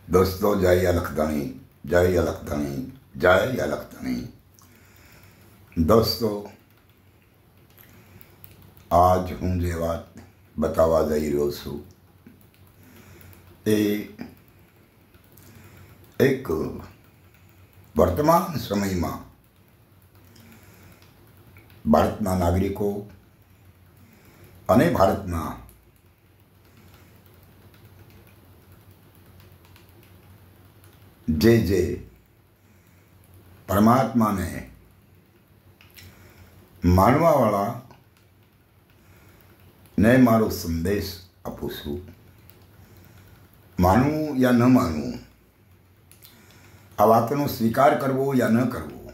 दोस्तों जय अलखधणी, जय अलखधणी, जय अलखधणी। दोस्तों आज हूँ जे बात बतावा जई रह्यो छुं ए एक वर्तमान समय में भारतना नागरिकों अने भारतना जे जे परमात्मा ने मानवा वाला ने मारो संदेश आपू छूं। मानवू या न मानवू, आ वातनो स्वीकार करवो या न करवो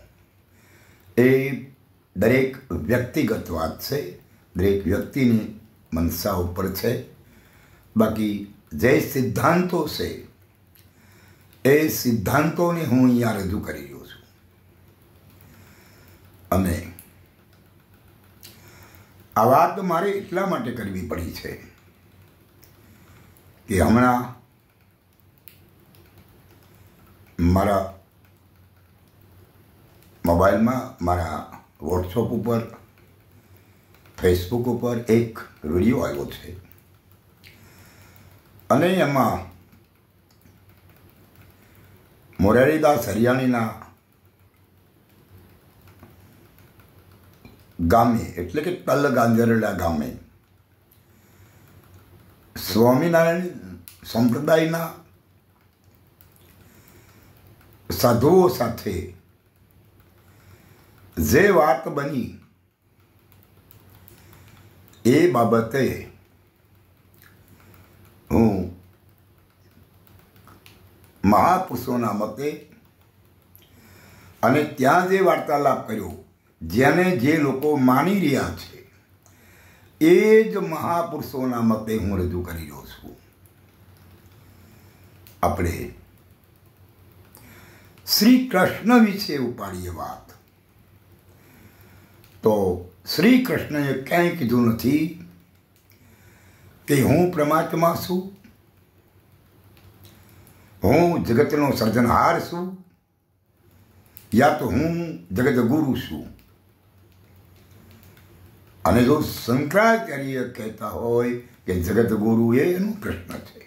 ए दरेक व्यक्तिगत बात है, दरेक व्यक्तिनी मनसा उपर है। बाकी जे सिद्धांतों से ए सिद्धांतों ने हूँ अहींया रजू करी रह्यो छुं। अने आ वात मारे એટલા માટે કરવી પડી છે કે હમણાં મારા મોબાઈલમાં મારા વોટ્સઅપ ઉપર ફેસબુક ઉપર એક વિડીયો આવ્યો છે અને એમાં મોરારીદાસ હરિયાણીના ગામે એટલે કે તલ ગાંજરડા ગામે સ્વામિનારાયણ સંપ્રદાયના સાધુઓ સાથે જે વાત બની એ બાબતે હું महापुरुषों मते अने त्यां जे वार्तालाप कर्यो जेने जे लोको मानी रह्या छे ए ज महापुरुषों मते हूँ रजू करी रह्यो छुं। आपणे श्री कृष्ण विषे उपाड़ीए बात तो श्री कृष्णए क्यांय कीधुं नथी के हूँ परमात्मा छुं, हूँ जगतनो सर्जनहार छूं या तो हूँ जगत गुरु छूं। अने जो शंकराचार्य कहता होय कि जगत गुरु ए एनुं कृष्ण छे,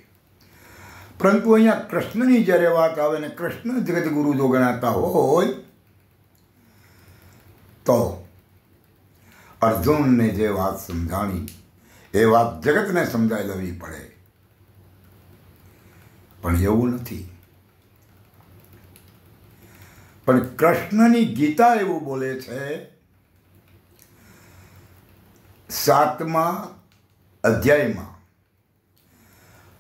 परंतु अहींया कृष्णनी ज्यारे वात आवे ने कृष्ण जगत गुरु जो गणाता होय तो अर्जुन ने जे वात समझाणी ए वात जगत ने समझाई लेवी पड़े। पण एवुं नथी। पण कृष्णनी गीता एवुं बोले छे 7मा अध्याय में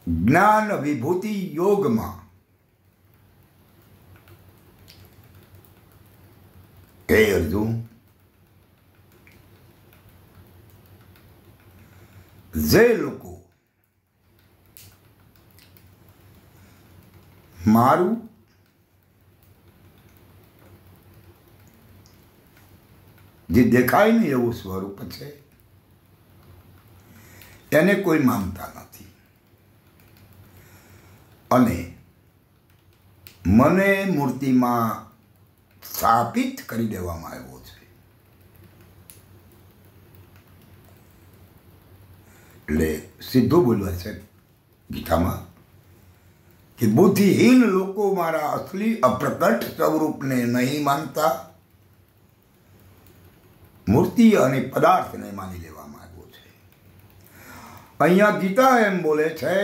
ज्ञान विभूति योग में हे अर्जुन जे लोको मारू जे देखाय नहीं एवं स्वरूप है एने कोई मानता नहीं अने मने मूर्ति में स्थापित करी देवामां आव्यो छे। એટલે सीधू बोलवा छे गीता में कि बुद्धिहीन लोको मारा असली अप्रकट स्वरूप ने नहीं मानता, मूर्ति अने पदार्थ ने मानी लेवामां आव्यो छे। अहींया गीता एम बोले छे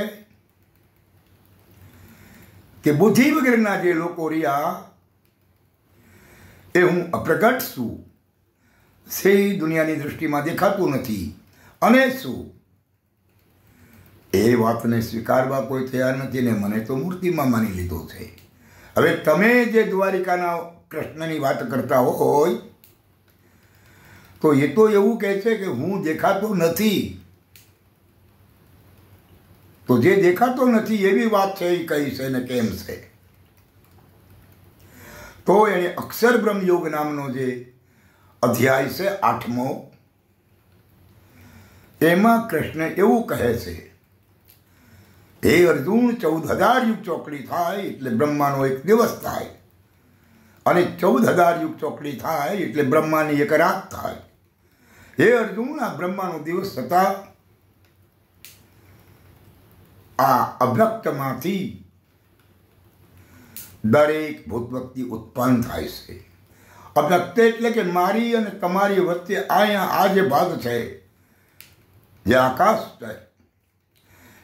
कि बुद्धि वगरना जे लोको रह्या ए हूँ अप्रकट छूं, से दुनियानी दृष्टि में देखातुं नथी अने शुं ए बात ने स्वीकारवा कोई तैयार नहीं ने मने तो मूर्ति में मानी लीधो छे। हवे तमे जे द्वारिकाना कृष्णनी बात करता होय तो ये तो एवुं कहे छे कि हूँ देखातो नथी, तो जे देखातो नथी एवी बात छे कई छे ने केम छे। तो एने अक्षर ब्रह्म योग नामनो जे अध्याय छे 8मो एमां कृष्ण एवुं कहे छे હે અર્જુન 14,000 યુગ ચોકડી થાય એટલે બ્રહ્માનો એક દિવસ થાય, અને 14,000 યુગ ચોકડી થાય એટલે બ્રહ્માની એક રાત થાય. હે અર્જુન, આ બ્રહ્માનો દિવસ થતા આ અવ્યક્તમાંથી દરેક ભૂત વ્યક્તિ ઉત્પન્ન થાય છે. અવ્યક્ત એટલે કે મારી અને તમારી વચ્ચે અહીંયા આ જે ભાગ છે, જે આકાશ છે,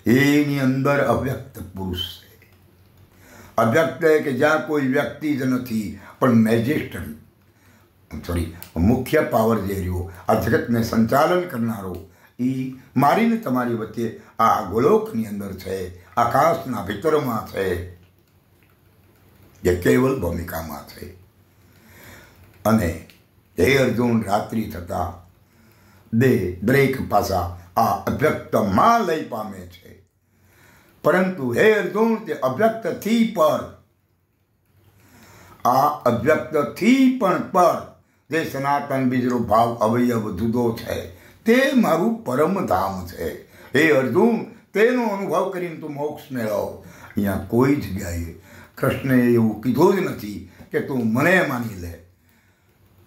એની અંદર અવ્યક્ત પુરુષ છે. અવ્યક્ત કે જ્યાં કોઈ વ્યક્તિ જ નથી, પણ મુખ્ય પાવર જે રહ્યો, આ જગતને સંચાલન કરનારો, એ મારીને તમારી વચ્ચે આ ગોલોકની અંદર છે, આકાશના ભીતરમાં છે, જે કેવલ ભૂમિકામાં છે. અને હે અર્જુન, રાત્રિ થતા દરેક પાસા આ અવ્યક્તમાં લઈ પામે છે. પરંતુ હે અર્જુન, તે અવ્યક્તથી પર, આ અવ્યક્તથી પણ પર જે સનાતન બીજરો ભાવ અવયવ જુદો છે, તે મારું પરમધામ છે. હે અર્જુન, તેનો અનુભવ કરીને તું મોક્ષ મેળવ. અહીંયા કોઈ જગ્યાએ કૃષ્ણએ એવું કીધું જ નથી કે તું મને માની લે,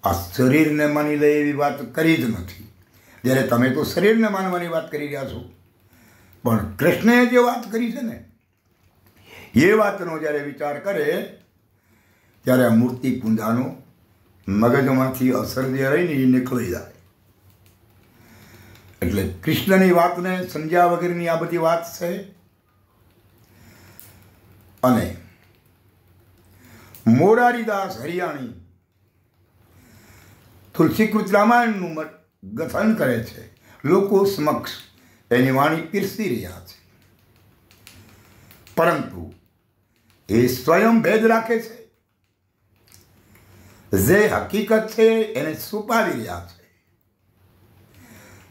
આ શરીરને માની લે, એવી વાત કરી જ નથી. જ્યારે તમે તો શરીરને માનવાની વાત કરી રહ્યા છો, પણ કૃષ્ણએ જે વાત કરી છે ને, એ વાતનો જ્યારે વિચાર કરે ત્યારે આ મૂર્તિ પૂંજાનો મગજમાંથી અસર જે રહીને એ નીકળી જાય. એટલે કૃષ્ણની વાતને સમજ્યા વગરની આ બધી વાત છે. અને મોરારીદાસ હરિયાણી તુલસીકૃત રામાયણનું ગઠન કરે છે, લોકો સમક્ષ એની વાણી પીરસી રહ્યા છે, પરંતુ એ સ્વયં ભેદ રાખે છે. જે હકીકત છે એને છુપાવી રહ્યા છે.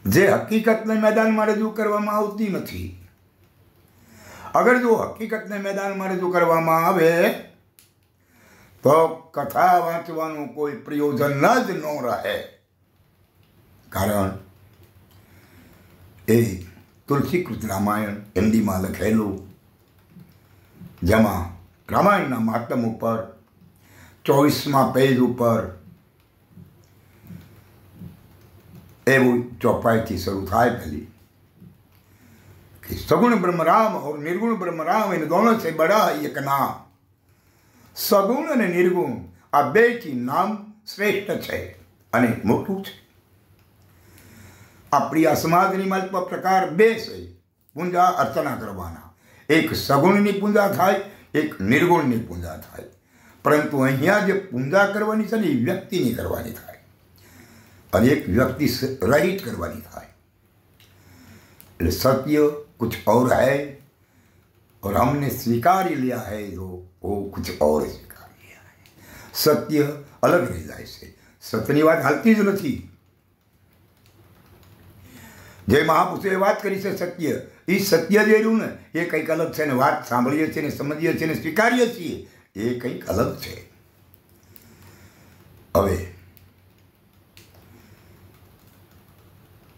જે હકીકતને મેદાનમાં રજૂ કરવામાં આવતી નથી. અગર જો હકીકતને મેદાનમાં રજૂ કરવામાં આવે તો કથા વાંચવાનું કોઈ પ્રયોજન જ ન રહે. કારણ એ તુલસીકૃત રામાયણ હિન્દીમાં લખેલું, જેમાં રામાયણના મહાત્મ ઉપર 24મા પેજ ઉપર એવું ચોપાઈથી શરૂ થાય પહેલી कि सगुण ब्रह्म राम और निर्गुण ब्रह्म राम इन दोनों से बड़ा एक नाम. સગુણ અને નિર્ગુણ આ બેથી નામ શ્રેષ્ઠ છે અને મોટું છે. આપણી આ સમાજની માલ પર પ્રકાર બે છે પૂજા અર્ચના કરવાના. એક સગુણની પૂજા થાય, એક નિર્ગુણની પૂજા થાય. પરંતુ અહીંયા જે પૂજા કરવાની છે ને એ વ્યક્તિની કરવાની થાય, અને એક વ્યક્તિ રહિત કરવાની થાય. એટલે સત્ય कुछ और है और हमने स्वीकार ही लिया है जो वो कुछ और स्वीकार लिया है. सत्य अलग રહી જાય છે. સત્યની વાત હાલતી જ નથી. જે મહાપુરુષોએ વાત કરી છે સત્ય, એ સત્ય જે રહ્યું ને એ કંઈક અલગ છે ને વાત સાંભળીએ છીએ ને સમજીએ છીએ ને સ્વીકારીએ છીએ એ કંઈક અલગ છે. હવે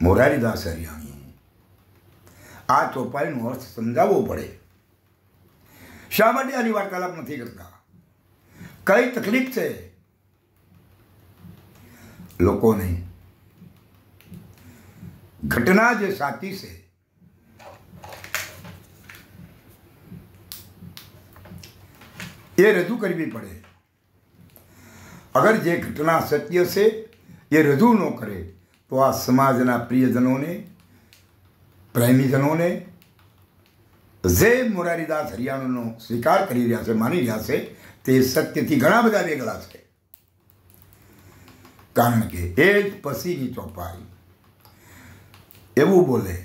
મોરારીદાસ હરિયાણી આ ચોપાઈનો અર્થ સમજાવવો પડે. શા માટે આની વાર્તાલાપ નથી કરતા? કઈ તકલીફ છે લોકોને? ઘટના જે સાચી છે એ રજૂ કરવી પડે. અગર જે ઘટના સત્ય છે એ રજૂ ન કરે તો આ સમાજના પ્રિયજનોને, પ્રેમીજનોને જે મોરારીદાસ હરિયાણાનો સ્વીકાર કરી રહ્યા છે, માની રહ્યા છે, તે સત્યથી ઘણા બધા વેગળા છે. કારણ કે એ જ પછીની ચોપાઈ એવું બોલે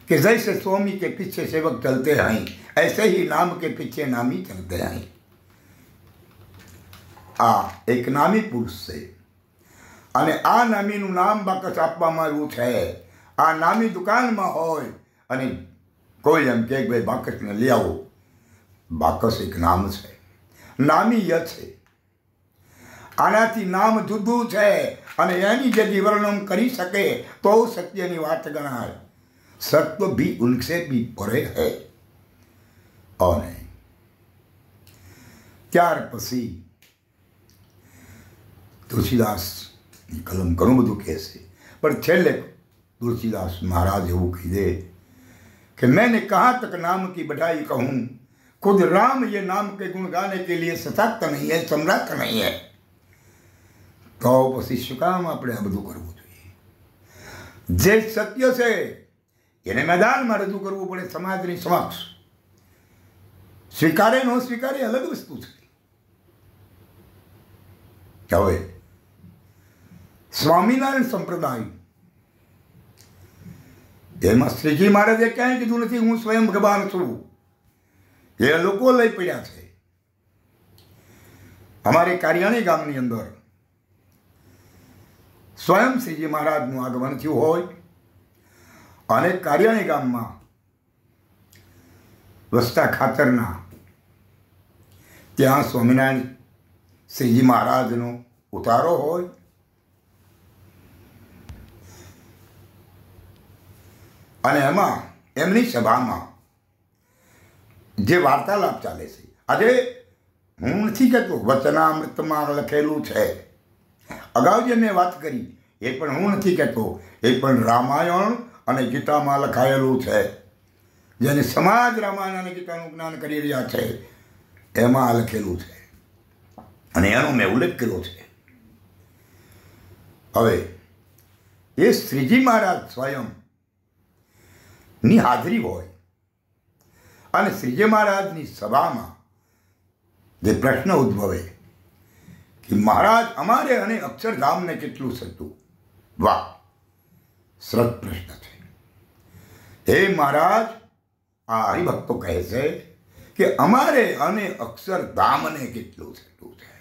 कि जैसे स्वामी के पीछे सेवक चलते हैं ऐसे ही नाम के पीछे नामी चलते हैं. આ એક નામી પુરુષ છે અને આ નામીનું નામ બાકસ આપવામાં આવ્યું છે. આ નામી દુકાનમાં હોય અને કોઈ એમ કે ભાઈ બાકસને લઈ આવો. બાકસ એક નામ છે, નામી ય છે. આનાથી નામ જુદું છે અને એની જે વર્ણન કરી શકે તો સત્યની વાત ગણાય. सत्य भी उनसे भी परे है। और ત્યાર પછી તુલસીદાસની કલમ ઘણું બધું કહે છે, પણ છેલ્લે तुलसीदास महाराज એવું કહી દે कि मैंने कहाँ तक नाम की बढ़ाई कहूँ, खुद राम ये नाम के गुण गाने के लिए सशक्त नहीं है, सम्राट नहीं है। તો પછી શું કામ આપણે આ બધું કરવું જોઈએ? જે સત્ય છે એને મેદાનમાં રજૂ કરવું પડે સમાજની સમક્ષ. સ્વીકારે ન સ્વીકારે અલગ વસ્તુ છે. હવે સ્વામિનારાયણ સંપ્રદાય એમાં શ્રીજી મહારાજે ક્યાંય કીધું નથી હું સ્વયં ભગવાન છું. એ લોકો લઈ પડ્યા છે. અમારે કારિયાણી ગામની અંદર સ્વયં શ્રીજી મહારાજનું આગમન થયું હોય અને કારિયાણી ગામમાં વસ્તા ખાતરના ત્યાં સ્વામિનારાયણ શ્રીજી મહારાજનો ઉતારો હોય. અને એમાં એમની સભામાં જે વાર્તાલાપ ચાલે છે, આજે હું નથી કહેતો વચનામૃતમાં લખેલું છે, અગાઉ જે મેં વાત કરી એ પણ હું નથી કહેતો, એ પણ રામાયણ અને ગીતામાં લખાયેલું છે. જેને સમાજ રામાયણ અને ગીતાનું જ્ઞાન કરી રહ્યા છે એમાં લખેલું છે અને એનો મેં ઉલ્લેખ કર્યો છે. હવે એ શ્રીજી મહારાજ સ્વયં ની હાજરી હોય અને શ્રીજી મહારાજની સભામાં જે પ્રશ્ન ઉદ્ભવે કે મહારાજ અમારે અને અક્ષરધામને કેટલું સતું? વાહ, સરસ પ્રશ્ન છે. હે મહારાજ, આ હરિભક્તો કહે છે કે અમારે અને અક્ષરધામને કેટલું સતું છે.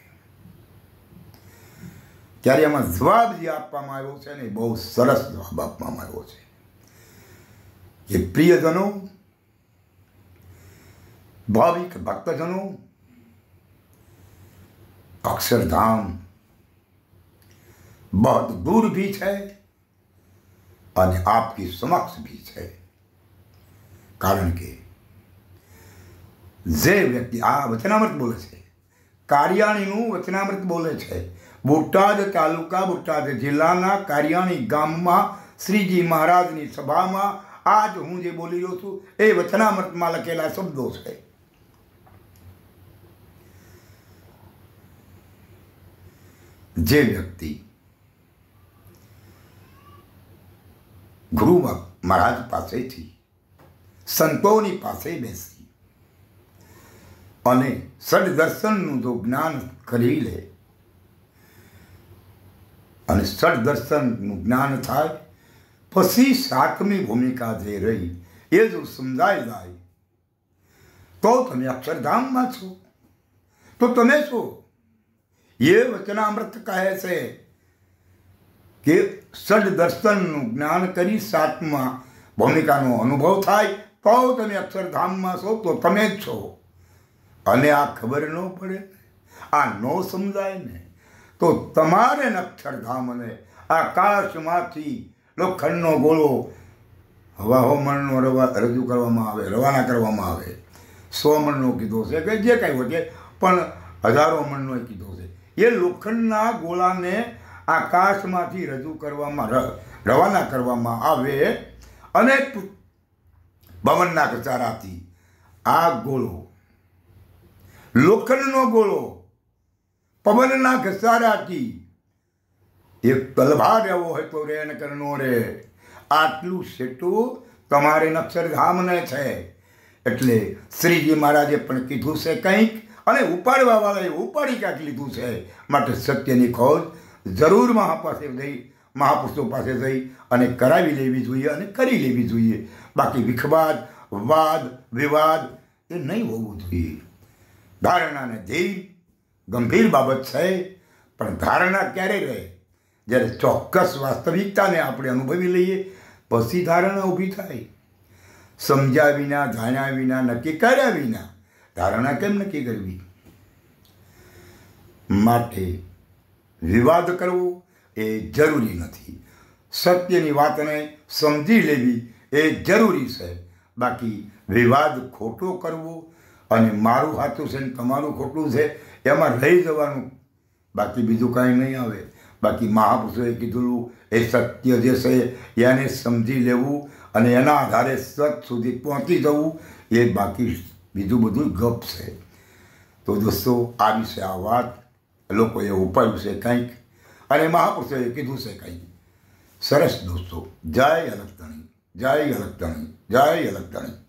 ત્યારે એમાં જવાબ જે આપવામાં આવ્યો છે ને બહુ સરસ જવાબ આપવામાં આવ્યો છે કે પ્રિયજનો, ભાવિક ભક્તજનો, अक्षरधाम बहुत दूर भी है અને आपकी समक्ष भी है. કારણ કે જે વ્યક્તિ આ વચનામૃત બોલે છે, કારિયાણીનું વચનામૃત બોલે છે, બોટાદ તાલુકા બોટાદ જિલ્લાના કારિયાણી ગામમાં શ્રીજી મહારાજની સભામાં આજ હું જે બોલી રહ્યો છું એ વચનામૃતમાં લખેલા શબ્દો છે. જે વ્યક્તિ ગુરુ મહારાજ પાસેથી સંતોની પાસે બેસી અને સદદર્શનનું જો જ્ઞાન કરી લે અને સદદર્શનનું જ્ઞાન થાય પછી સાતમી ભૂમિકા જે રહી એ જો સમજાઈ જાય તો તમે અક્ષરધામમાં છો. તો તમે છો એ વચનામૃત કહે છે કે સદદર્શનનું જ્ઞાન કરી સાતમા ભૂમિકાનો અનુભવ થાય તો તમે અક્ષરધામમાં છો. તો તમે જ છો. અને આ ખબર ન પડે, આ ન સમજાય ને તો તમારે અક્ષરધામને આકાશમાંથી લોખંડનો ગોળો હવાહો મણનો રજૂ કરવામાં આવે, રવાના કરવામાં આવે. 100 મણનો કીધો છે કે જે કાંઈ હોય પણ હજારો મણનો કીધો છે. એ લોખંડના ગોળાને આકાશમાંથી રજૂ કરવામાં રવાના કરવામાં આવે અને પવનના ઘસારાથી આ ગોળો, લોખંડનો ગોળો પવનના ઘસારાથી એક તલભાર એવો હોય તો રે ને કરનો રે, આટલું સેટું તમારે અક્ષરધામને છે. એટલે શ્રીજી મહારાજે પણ કીધું છે કંઈક અને ઉપાડવા વાળાએ ઉપાડી ક્યાંક લીધું છે. માટે સત્યની ખોજ જરૂર મહાપુરુષો પાસે જઈ અને કરાવી લેવી જોઈએ અને કરી લેવી જોઈએ. બાકી વિખવાદ, વાદ, વિવાદ એ નહીં હોવું જોઈએ. ધારણાને ધીર ગંભીર બાબત છે, પણ ધારણા ક્યારે રહે? જ્યારે ચોક્કસ વાસ્તવિકતાને આપણે અનુભવી લઈએ પછી ધારણા ઊભી થાય. સમજ્યા વિના, જાણ્યા વિના, નક્કી કર્યા વિના ધારણા કેમ નક્કી કરવી? માટે વિવાદ કરવો એ જરૂરી નથી. સત્યની વાતને સમજી લેવી એ જરૂરી છે. બાકી વિવાદ ખોટો કરવો અને મારું સાચું છે ને તમારું ખોટું છે એમાં રહી જવાનું, બાકી બીજું કાંઈ નહીં આવે. બાકી મહાપુરુષોએ કીધું એ સત્ય જે છે એને સમજી લેવું અને એના આધારે સત સુધી પહોંચી જવું, એ બાકી બીજું બધું ગપ છે. તો દોસ્તો આ વિશે આ વાત લોકોએ ઉપાડ્યું છે કંઈક અને મહાપુરુષોએ કીધું છે કંઈક. સરસ દોસ્તો. જય અલગધણી, જય અલગધણી, જય અલગધણી.